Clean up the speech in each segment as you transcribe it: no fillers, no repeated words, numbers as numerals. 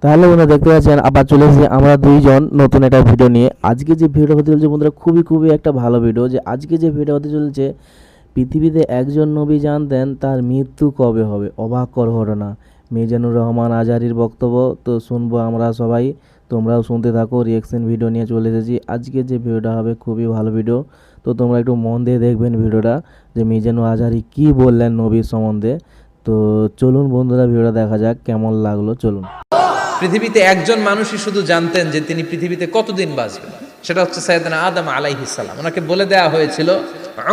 তাহলে বন্ধুরা দেখতে পাচ্ছেন আবার চলে এসেছি আমরা দুইজন নতুন একটা ভিডিও নিয়ে। আজকে যে ভিডিও হতে চলছে বন্ধুরা খুবই একটা ভালো ভিডিও। যে আজকে যে ভিডিও হতে চলছে, পৃথিবীতে একজন নবী জানতেন তার মৃত্যু কবে হবে, অবাক কর ঘটনা। মিজানুর রহমান আজহারীর বক্তব্য তো শুনবো আমরা সবাই, তোমরাও শুনতে থাকো। রিয়াকশন ভিডিও নিয়ে চলে এসেছি। আজকে যে ভিডিওটা হবে খুবই ভালো ভিডিও, তো তোমরা একটু মন দিয়ে দেখবেন ভিডিওটা, যে মিজানুর আজহারী কী বললেন নবীর সম্বন্ধে। তো চলুন বন্ধুরা ভিডিওটা দেখা যাক কেমন লাগলো, চলুন। পৃথিবীতে একজন মানুষই শুধু জানতেন যে তিনি পৃথিবীতে কতদিন বাঁচবেন, সেটা হচ্ছে সাইয়েদনা আদম আলাইহিস সালাম। ওনাকে বলে দেওয়া হয়েছিল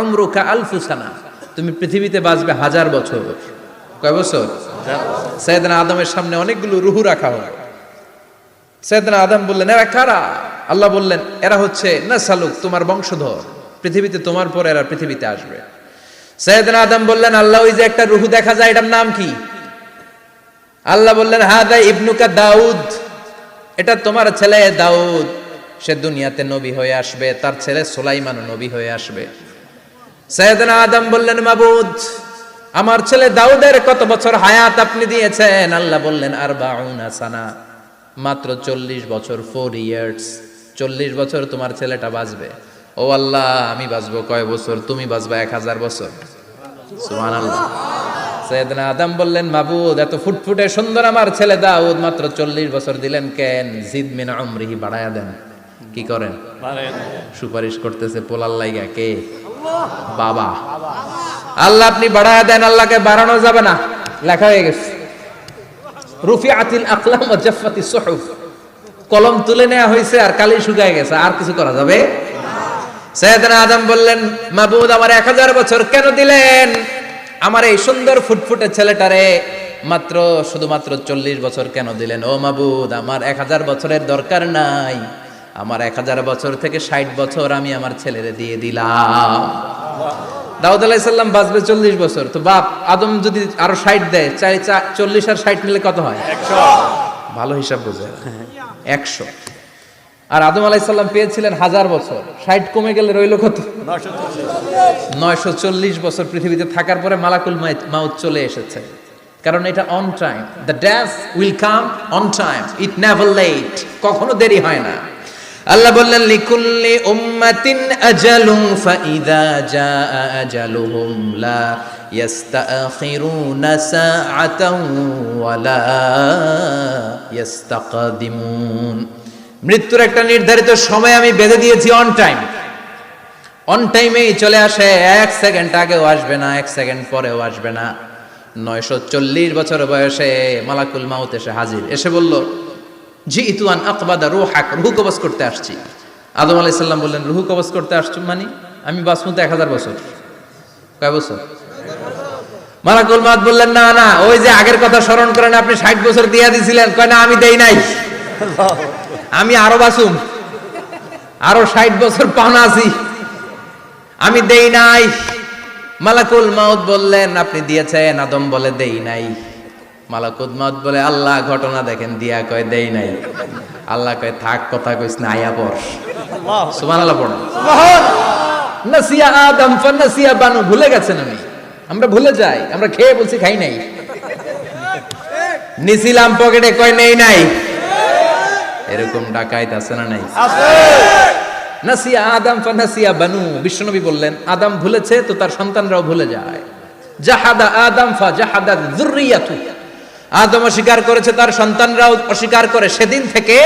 উমরুকা আলফু সানা, তুমি পৃথিবীতে বাঁচবে 1000 বছর। কয় বছর? সাইয়েদনা আদমের সামনে অনেকগুলো রুহু রাখা হয়। সাইয়েদনা আদম বললেন, এরা কারা? আল্লাহ বললেন, এরা হচ্ছে নাসালুক, তোমার বংশধর, পৃথিবীতে তোমার পর এরা পৃথিবীতে আসবে। সাইয়েদনা আদম বললেন, আল্লাহ ওই যে একটা রুহু দেখা যায়, এটার নাম কি? আল্লাহ বললেন, হাদা ইবনুকা দাউদ, এটা তোমার ছেলে দাউদ, সে দুনিয়াতে নবী হয়ে আসবে, তার ছেলে সুলাইমানও নবী হয়ে আসবে। সাইয়েদনা আদম বললেন, মাবুদ, আমার ছেলে দাউদের কত বছর হায়াত আপনি দিয়েছেন? আল্লাহ বললেন, 40 সানা, মাত্র 40 বছর, 4 ইয়ার্স, 40 বছর তোমার ছেলেটা বাঁচবে। ও আল্লাহ, আমি বাঁচবো কয় বছর? তুমি বাঁচবা 1000 বছর। সুবহানাল্লাহ। সাইয়েদনা আদম বললেন, মাবুদ, এত ফুটফুটে সুন্দর আমার ছেলে দাউদ, মাত্র 40 বছর দিলেন কেন? জিদ মিন উমরিহি, বাড়ায়া দেন। কি করেন? সুপারিশ করতেছে পোলার লাইগা কে? বাবা। আল্লাহ আপনি বাড়ায়া দেন। আল্লাহকে বাড়ানো যাবে না, লেখা হয়ে গেছে। রুফিআতিল আকলাম ওয়া জাফফাতিস সুহুফ, কলম তুলে নেওয়া হয়েছে আর কালি শুকায় গেছে, আর কিছু করা যাবে? সাইয়েদনা আদম বললেন, মাবুদ, আমার 1000 বছর কেন দিলেন? আমার এই সুন্দর ফুটফুটে ছেলেটারে মাত্র শুধুমাত্র 40 বছর কেন দিলেন? ও মাবুদ, আমার 1000 বছরের দরকার নাই, আমার 1000 বছর থেকে 60 বছর আমি আমার ছেলেরে দিয়ে দিলাম। দাউদ আলাইহিস সালাম বাঁচবে 40 বছর, তো বাপ আদম যদি আরো 60 দেয়, 40 আর 60 মিলে কত হয়? 100। ভালো হিসাব বোঝে, 100। আর আদম আলাইহিস সালাম পেয়েছিলেন 1000 বছর, 60 কমে গেলে রইল কত? 940 বছর পৃথিবীতে থাকার পরে মালাকুল মাউত চলে এসেছে। কারণ এটা on time, the death will come on time, it never late, কখনো দেরি হয় না। আল্লাহ বললেন, লিকুল্লি উম্মাতিন আজালুন ফাইদা জাআ আজালুহুম লা ইস্তাখিরুনা সাআতান ওয়া লা ইস্তাকদিমুন। মৃত্যুর একটা নির্ধারিত সময় আমি বেঁধে দিয়েছি, অন টাইম, অন টাইমেই চলে আসে, 1 সেকেন্ড আগেও আসবে না, 1 সেকেন্ড পরেও আসবে না। 940 বছর বয়সে মালাকুল মাউত এসে হাজির, এসে বলল, জিইতু আন আকবাদা রূহাক, রূহ কবজ করতে আসছি। আদম আলাইহিস সালাম বললেন, রূহ কবজ করতে আসছো মানে? আমি বাঁচবো তো 1000 বছর। কয় বছর? মালাকুল মাউত বললেন, না না, ওই যে আগের কথা স্মরণ করেন, আপনি 60 বছর দিয়া দিছিলেন। কয় না, আমি দেই নাই, আমি আরো বাঁচুম, আরো 60 বছর পাওনা আছি, আমি দেই নাই। মালাকুল মাউত বললেন, আপনি দিয়েছেন? আদম বলে, দেই নাই। মালাকুল মাউত বলে, আল্লাহ ঘটনা দেখেন, দিয়া কয় দেই নাই। আল্লাহ কয়, থাক, কথা কইস না, আয়া পড়। সুবহানাল্লাহ পড়ো। নাসিয়া আদম ফানাসিয়া বানু, ভুলে গেছেন উনি, আমরা ভুলে যাই, আমরা খেয়ে বলছি খাই নাই, নিছিলাম পকেটে, কয় নেই নাই। এরকম ডাকাইত আছে না নাই? আছে। নাসিয়া আদম ফানাসিয়া বানু, বিশ্বনবী বললেন, আদম ভুলেছে তো তার সন্তানরাও ভুলে যায়। জাহাদা আদম ফাজাহাদাত যুররিয়াতু, আদম অস্বীকার করেছে, তার সন্তানরাও অস্বীকার করে। সেদিন থেকে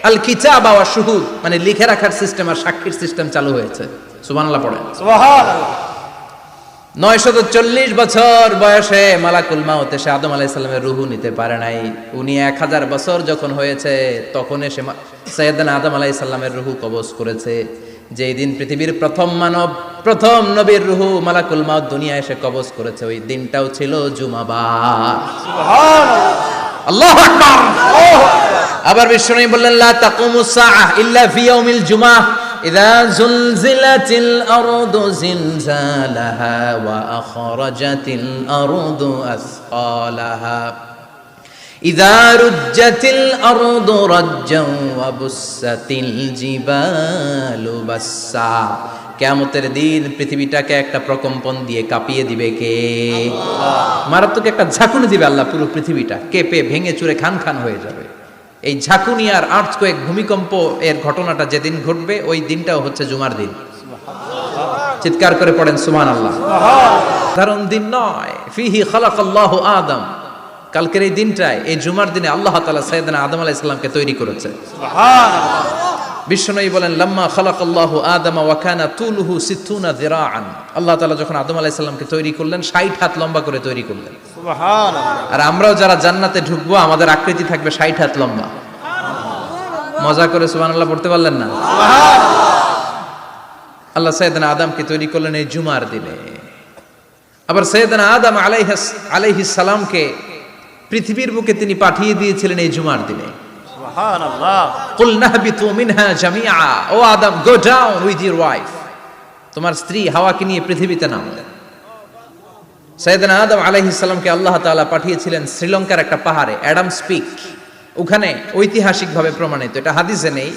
আল কিতাবা ওয়া শুহুদ, মানে লিখে রাখার সিস্টেম আর সাক্ষীর সিস্টেম চালু হয়েছে। সুবহানাল্লাহ পড়েন। সুবহানাল্লাহ। 940 বছর বয়সে মালাকুল মাউত এসে আদম আলাইহিস সালামের রূহ নিতে পারে নাই। উনি 1000 বছর যখন হয়েছে তখন এসে সাইয়েদনা আদম আলাইহিস সালামের রূহ কবজ করেছে। যেই দিন পৃথিবীর প্রথম মানব, প্রথম নবীর রূহ মালাকুল মাউত দুনিয়া এসে কবজ করেছে, ওই দিনটাও ছিল জুমাবার। সুবহানাল্লাহ, আল্লাহু আকবার। আবার বিশ্বনবী বললেন, লা তাকুমুস সাআহ ইল্লা ফি ইয়াউমিল জুমআহ ইযা যুলজিলাতিল আরদু জিলজালাহা ওয়া আখরাজাতিল আরদু আসকালাহা ইযা রুজ্জাতিল আরদু রাজ্জান ওয়া বুসাতিল জিবালু বাসসা। কিয়ামতের দিন পৃথিবীটাকে একটা প্রকম্পন দিয়ে কাঁপিয়ে দিবে কে? আল্লাহ। মারাত্মক একটা ঝাঁকুনি দিবে আল্লাহ, পুরো পৃথিবীটা কেঁপে ভেঙে চুরে খান খান হয়ে যাবে। এই ঝাঁকুনিয়ার আর্থকোয়েক ভূমিকম্প এর ঘটনাটা যেদিন ঘটবে ওই দিনটাও হচ্ছে জুমার দিন। চিৎকার করে পড়েন সুবহানাল্লাহ। সাধারণ দিন নয়, ফিহি খালাকাল্লাহু আদম। কালকের এই দিনটায়, এই জুমার দিনে আল্লাহ তাআলা সাইয়েদনা আদম আলাইহিস সালামকে তৈরি করেছে। বিশ্বনবী বলেন, লাম্মা খালাকাল্লাহু আদম ওয়া কানা তুলুহু 60 যিরাআন। আল্লাহ তাআলা যখন আদম আলাইহিস সালামকে তৈরি করলেন 60 হাত লম্বা করে তৈরি করলেন। সুবহানাল্লাহ। আর আমরাও যারা জান্নাতে ঢুকবো আমাদের আকৃতি থাকবে 60 হাত লম্বা। মজা করে সুবহানাল্লাহ পড়তে পারলেন না? আল্লাহ সাইয়েদনা আদমকে তৈরি করলেন এই জুমার দিনে। আবার সাইয়েদনা আদম আলাইহিস সালামকে পৃথিবীর বুকে তিনি পাঠিয়ে দিয়েছিলেন এই জুমার দিনে। সুবহানাল্লাহ। কুল নাহবিতু মিনহা জামিআ। O Adam, go down with your wife. তোমার স্ত্রী হাওয়াকে নিয়ে পৃথিবীতে নামো। সাইয়েদনা আদম আলাইহিস সালামকে আল্লাহ তাআলা পাঠিয়েছিলেন শ্রীলঙ্কার একটা পাহাড়ে, অ্যাডামস পিক। ওখানে ঐতিহাসিকভাবে প্রমাণিত, এটা হাদিসে নেই,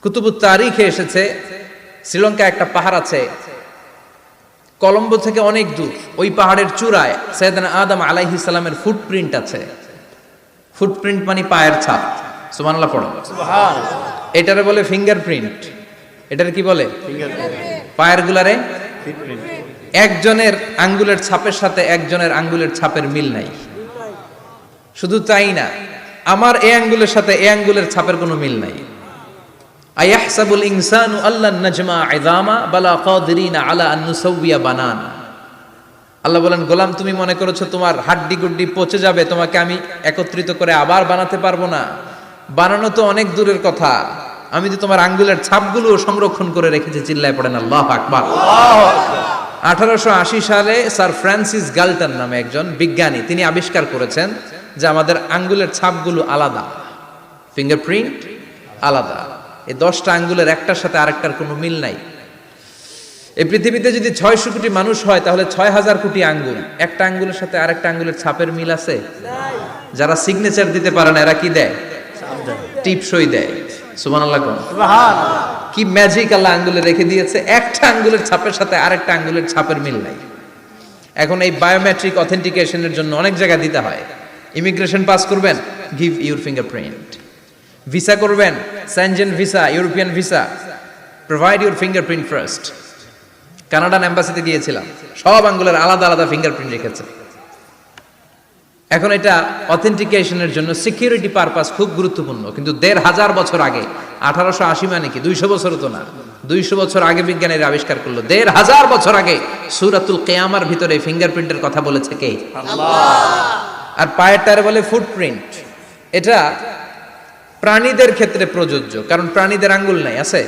কুতুবুত তারিখে এসেছে। শ্রীলঙ্কায় একটা পাহাড় আছে, কলম্বো থেকে অনেক দূর। ওই পাহাড়ের চূড়ায় সাইয়েদনা আদম আলাইহিস সালামের ফুটপ্রিন্ট আছে। ফুটপ্রিন্ট মানে পায়ের ছাপ। সুবহানাল্লাহ পড়ো। সুবহানাল্লাহ। এটারে বলে ফিঙ্গারপ্রিন্ট। এটারে কি বলে? ফিঙ্গারপ্রিন্ট। পায়ের গুলারে ফিটপ্রিন্ট। একজনের আঙ্গুলের ছাপের সাথে একজনের আঙ্গুলের ছাপের মিল নাই। শুধু তাই না, আমার এই আঙ্গুলের সাথে এই আঙ্গুলের ছাপের কোনো মিল নাই। আয়াহসাবুল ইনসানু আল্লান নাজমা ইযামা বালা কাদিরিনা আলা আন নুসাউবিয়া বানানা। আল্লাহ বলেন, গোলাম তুমি মনে করেছো তোমার হাড্ডি গুড্ডি পচে যাবে, তোমাকে আমি একত্রিত করে আবার বানাতে পারবো না? বানানো তো অনেক দূরের কথা, আমি তো তোমার আঙ্গুলের ছাপগুলো সংরক্ষণ করে রেখেছি। চিল্লায় পড়েন আল্লাহু আকবার। 1880 সালে স্যার ফ্রান্সিস গাল্টন নামে একজন বিজ্ঞানী, তিনি আবিষ্কার করেছেন যে আমাদের আঙ্গুলের ছাপগুলো আলাদা, ফিঙ্গারপ্রিন্ট আলাদা। এই 10টা আঙ্গুলের একটার সাথে আরেকটার কোনো মিল নাই। এই পৃথিবীতে যদি 600 কোটি মানুষ হয় তাহলে 6000 কোটি আঙ্গুল, একটা আঙ্গুলের সাথে আরেকটা আঙ্গুলের ছাপের মিল আছে? যারা সিগনেচার দিতে পারে না এরা কি দেয়? টিপসই দেয়। সুবহানাল্লাহ। সুবহানাল্লাহ। কি ম্যাজিক আল্লাহ আঙ্গুলে রেখে দিয়েছে, একটা আঙ্গুলের ছাপের সাথে আরেকটা আঙ্গুলের ছাপের মিল নাই। এখন এই বায়োমেট্রিক অথেন্টিকেশনের জন্য অনেক জায়গায় দিতে হয়। ইমিগ্রেশন পাস করবেন, গিভ ইউর ফিঙ্গারপ্রিন্ট। ভিসা করবেন, Schengen visa, European visa, provide your fingerprint first. Canadian এম্বাসিতে গিয়েছিলাম, সব আঙ্গুলের আলাদা আলাদা ফিঙ্গারপ্রিন্ট রেখেছে। এখন এটা অথেন্টিকেশনের জন্য সিকিউরিটি পারপাস খুব গুরুত্বপূর্ণ। কিন্তু 1500 বছর আগে, 1880 মানে কি 200 বছর তো না, 200 বছর আগে বিজ্ঞানীরা আবিষ্কার করলো। 1500 বছর আগে সূরাতুল কিয়ামার ভিতরে ফিঙ্গারপ্রিন্টের কথা বলেছে কে? আল্লাহ। আর পায়েরটারে বলে ফুটপ্রিন্ট। এটা প্রাণীদের ক্ষেত্রে প্রযোজ্য, কারণ প্রাণীদের আঙ্গুল নাই, আছে?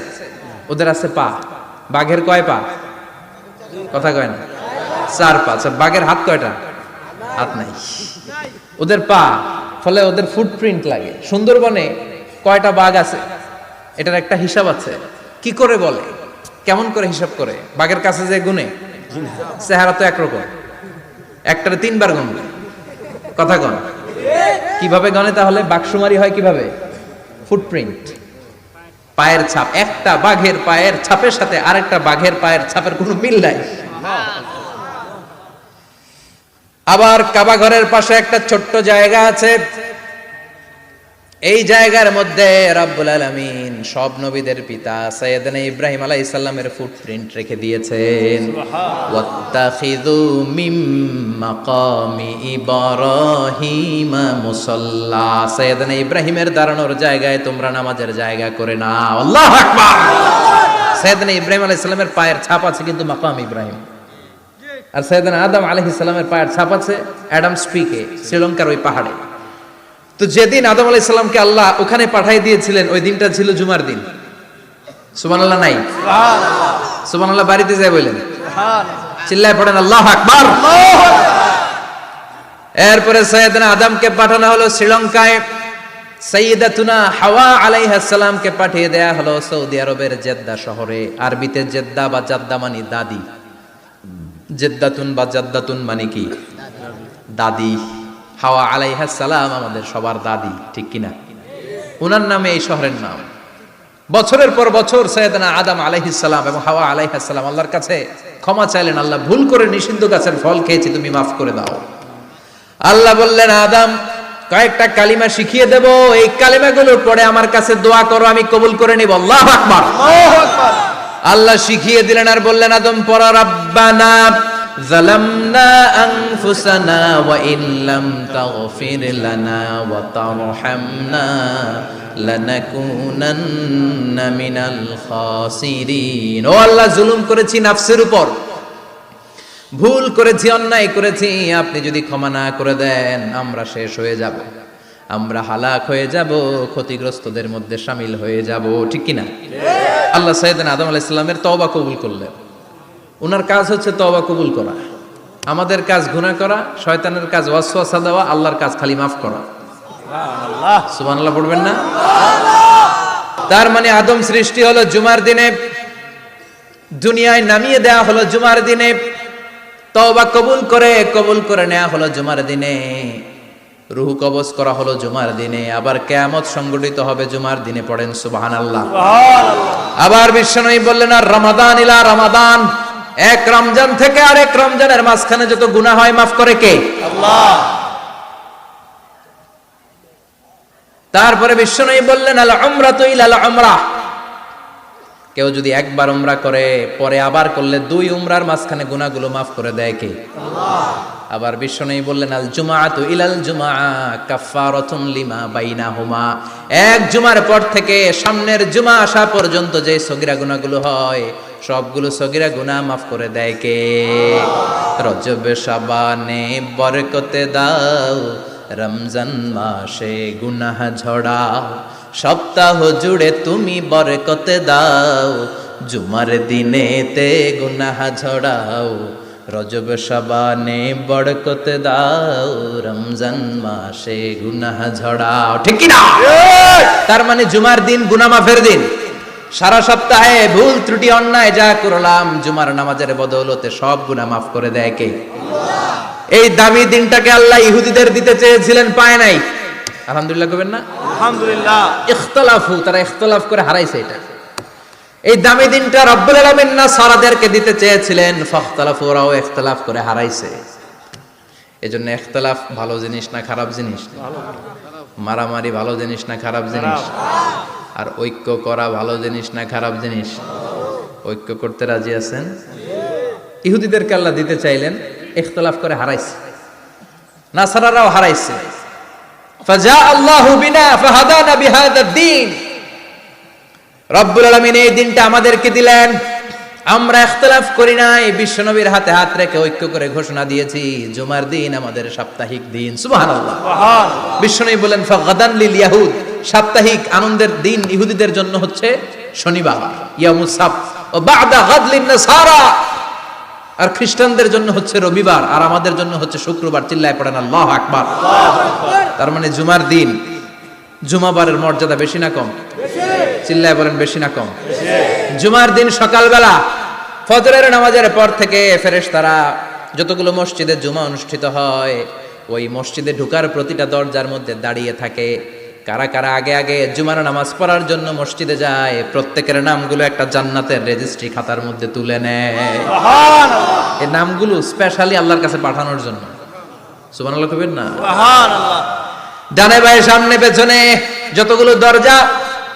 ওদের আছে পা। বাঘের কয় পা? কথা কয় না, 4 পা। বাঘের হাত কয়টা? হাত নাই, ওদের পা। ফলে ওদের ফুটপ্রিন্ট লাগে। সুন্দরবনে কয়টা বাঘ আছে এটার একটা হিসাব আছে। কি করে বলে, কেমন করে হিসাব করে? বাঘের কাছে যে গুনে, চেহারা তো একরকম, একটারে 3 বার গুনবে। কথা কন, কিভাবে গনে তাহলে? বাঘসুমারি হয় কিভাবে? ফুটপ্রিন্ট, পায়ের ছাপ। একটা বাঘের পায়ের ছাপের সাথে আরেকটা বাঘের পায়ের ছাপের কোনো মিল নাই। আবার কাবা ঘরের পাশে একটা ছোট্ট জায়গা আছে, এই জায়গার মধ্যে রব্বুল আলামিন সব নবীদের পিতা সাইয়েদনা ইব্রাহিম আলাইহিস সালামের ফুটপ্রিন্ট রেখে দিয়েছেন। ওয়াত্তাখিযু মিম মাকামি ইব্রাহিম মুসাল্লা। সাইয়েদনা ইব্রাহিমের দাঁড়ানোর জায়গায় তোমরা নামাজের জায়গা করে নাও। আল্লাহু আকবার। সাইয়েদনা ইব্রাহিম আলাইহিস সালামের পায়ের ছাপ আছে কিন্তু মাকাম ইব্রাহিম। আর সাইয়েদনা আদম আলাইহিস সালামের পায়ের ছাপ আছে অ্যাডামস পিকে, শ্রীলঙ্কার ওই পাহাড়ে। তো যেদিন আদম আলাইহিস সালামকে আল্লাহ ওখানে পাঠিয়ে দিয়েছিলেন ওই দিনটা ছিল জুমার দিন। সুবহানাল্লাহ নাই? সুবহানাল্লাহ। সুবহানাল্লাহ বাড়িতে যায় বলেন, সুবহানাল্লাহ। চিল্লায় পড়েন আল্লাহু আকবার। এরপরে সাইয়েদনা আদমকে পাঠানো হলো শ্রীলঙ্কায়। সাইয়্যিদাতুনা হাওয়া আলাইহিস সালামকে পাঠিয়ে দেয়া হলো সৌদি আরবের জেদ্দা শহরে। আরবিতে জেদ্দা বা জাদ্দা মানে দাদি। জেদ্দাতুন বা জাদ্দাতুন মানে কি? দাদি। হাওয়া আলাইহিস সালাম আমাদের সবার দাদি, ঠিক কিনা? ওনার নামে এই শহরের নাম। বছরের পর বছর সাইয়েদনা আদম আলাইহিস সালাম এবং হাওয়া আলাইহিস সালাম আল্লাহর কাছে ক্ষমা চাইলেন, আল্লাহ ভুল করে নিষিদ্ধ গাছের ফল খেয়েছি, তুমি মাফ করে দাও। আল্লাহ বললেন, আদম কয়েকটা কালিমা শিখিয়ে দেব, এই কালিমাগুলো পড়ে আমার কাছে দোয়া করো, আমি কবুল করে নিব। আল্লাহু আকবার। আল্লাহ শিখিয়ে দিলেন আর বললেন, আদম পড়ো, রাব্বানা যালামনা আনফুসানা ওয়া ইল্লাম তাগফির লানা ওয়া তারহামনা লানাকুনান্না মিনাল খাসিরিন। ও আল্লাহ, জুলুম করেছি নাফসের উপর, ভুল করেছি, অন্যায় করেছি, আপনি যদি ক্ষমা না করে দেন আমরা শেষ হয়ে যাব, আমরা হালাক হয়ে যাব, ক্ষতিগ্রস্তদের মধ্যে শামিল হয়ে যাব। ঠিক কিনা? আল্লাহ সাইয়েদনা আদম আলাইহিস সালামের তওবা কবুল করলেন। ওনার কাজ হচ্ছে তওবা কবুল করা, আমাদের কাজ গুনাহ করা, শয়তানের কাজ ওয়াসওয়াসা দেওয়া, আল্লাহর কাজ খালি মাফ করা। সুবহানাল্লাহ পড়বেন না? তার মানে আদম সৃষ্টি হলো জুমার দিনে, দুনিয়ায় নামিয়ে দেয়া হলো জুমার দিনে, তওবা কবুল করে নেওয়া হলো জুমার দিনে, রূহ কবজ করা হলো জুমার দিনে, আবার কিয়ামত সংগঠিত হবে জুমার দিনে। পড়েন সুবহানাল্লাহ। আবার বিশ্বনবী বললেন, আর রমাদান ইলা রমাদান, এক রমজান থেকে আরেক রমজানের মাঝখানে যত গুনাহ হয় মাফ করে কে? আল্লাহ। তারপরে বিশ্বনবী বললেন, আল উমরাতু ইলাল উমরাহ, কেউ যদি একবার উমরা করে পরে আবার করলে দুই উমরার মাঝখানে গুনাহগুলো মাফ করে দেয় কে? আল্লাহ। আবার বিশ্বনবী বললেন, আল জুমআতু ইলাল জুমআ কাফফারাতুন লিমা বাইনাহুমা, এক জুমার পর থেকে সামনের জুমা আসা পর্যন্ত যে সগীরা গুনাহগুলো হয় সবগুলো সগীরা গুনাহ মাফ করে দেয় কে? রজব শাবানে বরকতে দাও, রমজান মাসে গুনাহ ঝড়াও, সপ্তাহ জুড়ে তুমি বরকতে দাও, জুমার দিনেতে গুনাহ ঝড়াও, রজব শাবানে বরকতে দাও, রমজান মাসে গুনাহ ঝড়াও। ঠিক কি না? তার মানে জুমার দিন গুনাহ মাফের দিন। সারা সপ্তাহে ভুল ত্রুটি অন্যায় যা করলাম জুমার নামাজের বদৌলতে সব গুনাহ মাফ করে দেয় কে? আল্লাহ। এই দামি দিনটাকে আল্লাহ ইহুদিদের দিতে চেয়েছিলেন, পায় নাই। আলহামদুলিল্লাহ কইবেন না? আলহামদুলিল্লাহ। ইখতিলাফু, তারা ইখতিলাফ করে হারাইছে এটা। এই দামি দিনটা রব্বুল আলামিন নাসারাদেরকে দিতে চেয়েছিলেন, ফাখতালাফু, ওরাও ইখতিলাফ করে হারাইছে। এজন্য ইখতিলাফ ভালো জিনিস না খারাপ জিনিস? মারামারি ভালো জিনিস না খারাপ জিনিস? আর ঐক্য করা ভালো জিনিস না খারাপ জিনিস? ঐক্য করতে রাজি আছেন? ইহুদিদেরকে আল্লাহ দিতে চাইলেন, ইখতিলাফ করে হারাইছে, নাসারারাও হারাইছে। ফাজা আল্লাহু বিনা ফাহাদানা বিহাদা দ্বীন, রব্বুল আলামিন এই দিনটা আমাদেরকে দিলেন, আমরা ইখতিলাফ করি নাই, বিশ্বনবীর হাতে হাত রেখে ঐক্য করে ঘোষণা দিয়েছি জুমার দিন আমাদের সাপ্তাহিক দিন। সুবহানাল্লাহ। বিশ্বনবী বলেন, ফাগাদান লিল ইয়াহুদ, সাপ্তাহিক আনন্দের দিন ইহুদিদের জন্য হচ্ছে শনিবার, ইয়ামুস সাbt, ও বা'দা গাদ লিন নাসারা, আর খ্রিস্টানদের জন্য হচ্ছে রবিবার, আর আমাদের জন্য হচ্ছে শুক্রবার। চিল্লায় পড়েন আল্লাহু আকবার। তার মানে জুমার দিন, জুমাবারের মর্যাদা বেশি না কম? চিল্লায় বলেন বেশি না কম? জুমার দিন সকালবেলা ফজরের নামাজের পর থেকে ফেরেশতারা যতগুলো মসজিদে জুমা অনুষ্ঠিত হয় ওই মসজিদে ঢোকার প্রতিটা দরজার মধ্যে দাঁড়িয়ে থাকে। কারা কারা আগে আগে জুমার নামাজ পড়ার জন্য মসজিদে যায়, প্রত্যেকের নামগুলো একটা জান্নাতের রেজিস্ট্রি খাতার মধ্যে তুলে নেয়। সুবহানাল্লাহ। এই নামগুলো স্পেশালি আল্লাহর কাছে পাঠানোর জন্য। সুবহানাল্লাহ কইবেন না? সুবহানাল্লাহ। ডানে বায়ে সামনে পেছনে যতগুলো দরজা,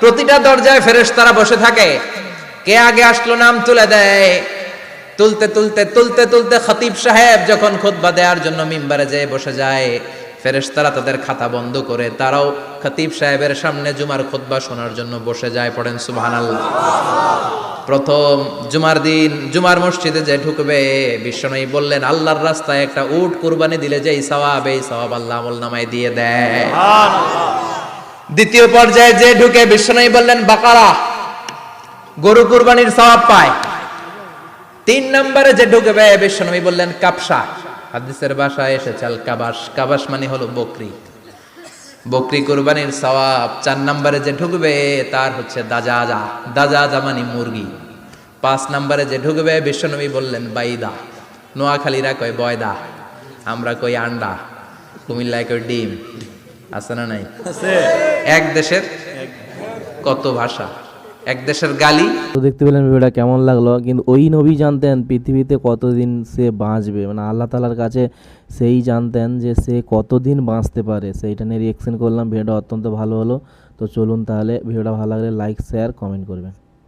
প্রতিটা দরজায় ফেরেশতারা বসে থাকে। কে আগে আসলো নাম তুলে দেয়। তুলতে তুলতে তুলতে তুলতে খতিব সাহেব যখন খুতবা দেওয়ার জন্য মিম্বারে যেয়ে বসে যায়, ফেরেশতারা তাদের খাতা বন্ধ করে তারাও খতিব সাহেবের সামনে জুমার খুতবা শোনার জন্য বসে যায়। পড়েন সুবহানাল্লাহ। প্রথম জুমার দিন জুমার মসজিদে যে ঢুকবে, বিশ্বনবী বললেন, আল্লাহর রাস্তায় একটা উট কুরবানি দিলে যেই সওয়াব, এই সওয়াব আল্লাহ আমলনামায় দিয়ে দেয়। সুবহানাল্লাহ। দ্বিতীয় পর্যায়ে যে ঢুকে, বিশ্বনবী বললেন বাকারা, গরু কুরবানির সওয়াব পায়। তিন নম্বরে যে ঢুকবে, বিশ্বনবী বললেন কাবসা, হাদিসের ভাষায় এসেছে আল কাবাস, কাবাস মানে হলো বকরি, বকরি কুরবানির সওয়াব। চার নম্বরে যে ঢুকবে তার হচ্ছে দাজাজা, দাজাজা মানে মুরগি। পাঁচ নম্বরে যে ঢুকবে, বিশ্বনবী বললেন বাইদা, নোয়াখালীরা কয় বয়দা, আমরা কই আন্ডা, কুমিল্লায় কই ডিম। আছে না নাই? এক দেশের কত ভাষা, এক দেশের গালি। তো দেখতে পেলেন ভিডিওটা কেমন লাগলো, কিন্তু ওই নবী জানতেন পৃথিবীতে কতদিন সে বাঁচবে, মানে আল্লাহ তাআলার কাছে সেই জানতেন যে সে কতদিন বাঁচতে পারে। সেইটা নিয়ে রিয়েকশন করলাম, ভিডিওটা অত্যন্ত ভালো হলো। তো চলুন তাহলে, ভিডিওটা ভালো লাগলে লাইক শেয়ার কমেন্ট করবেন।